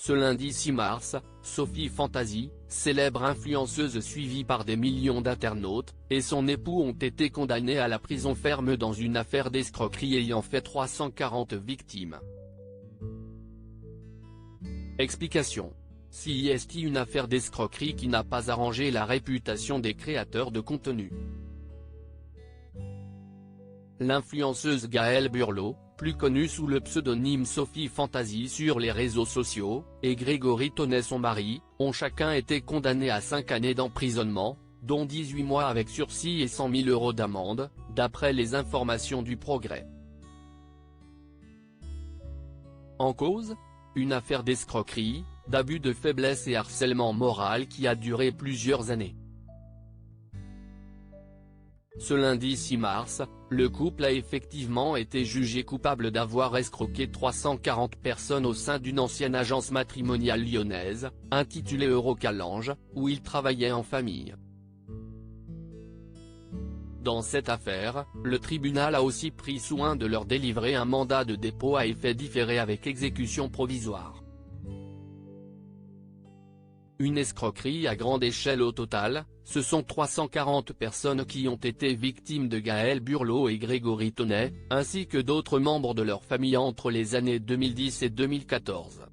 Ce lundi 6 mars, Sophie Fantasy, célèbre influenceuse suivie par des millions d'internautes, et son époux ont été condamnés à la prison ferme dans une affaire d'escroquerie ayant fait 340 victimes. Explication. Si est une affaire d'escroquerie qui n'a pas arrangé la réputation des créateurs de contenu. L'influenceuse Gaëlle Burlot, plus connue sous le pseudonyme Sophie Fantasy sur les réseaux sociaux, et Grégory Tonnet son mari, ont chacun été condamnés à 5 années d'emprisonnement, dont 18 mois avec sursis et 100 000 € d'amende, d'après les informations du Progrès. En cause, une affaire d'escroquerie, d'abus de faiblesse et harcèlement moral qui a duré plusieurs années. Ce lundi 6 mars, le couple a effectivement été jugé coupable d'avoir escroqué 340 personnes au sein d'une ancienne agence matrimoniale lyonnaise, intitulée Eurocalange, où ils travaillaient en famille. Dans cette affaire, le tribunal a aussi pris soin de leur délivrer un mandat de dépôt à effet différé avec exécution provisoire. Une escroquerie à grande échelle au total, ce sont 340 personnes qui ont été victimes de Gaëlle Burlot et Grégory Tonnet, ainsi que d'autres membres de leur famille entre les années 2010 et 2014.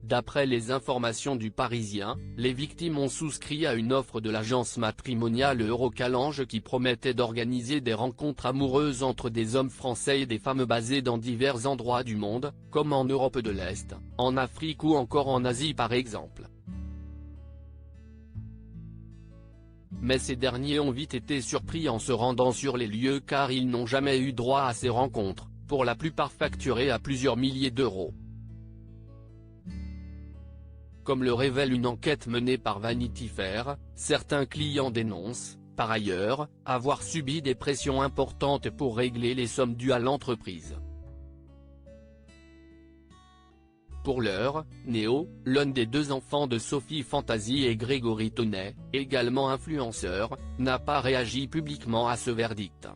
D'après les informations du Parisien, les victimes ont souscrit à une offre de l'agence matrimoniale Eurocalange qui promettait d'organiser des rencontres amoureuses entre des hommes français et des femmes basées dans divers endroits du monde, comme en Europe de l'Est, en Afrique ou encore en Asie par exemple. Mais ces derniers ont vite été surpris en se rendant sur les lieux car ils n'ont jamais eu droit à ces rencontres, pour la plupart facturées à plusieurs milliers d'euros. Comme le révèle une enquête menée par Vanity Fair, certains clients dénoncent, par ailleurs, avoir subi des pressions importantes pour régler les sommes dues à l'entreprise. Pour l'heure, Néo, l'un des deux enfants de Sophie Fantasy et Grégory Tonnet, également influenceur, n'a pas réagi publiquement à ce verdict.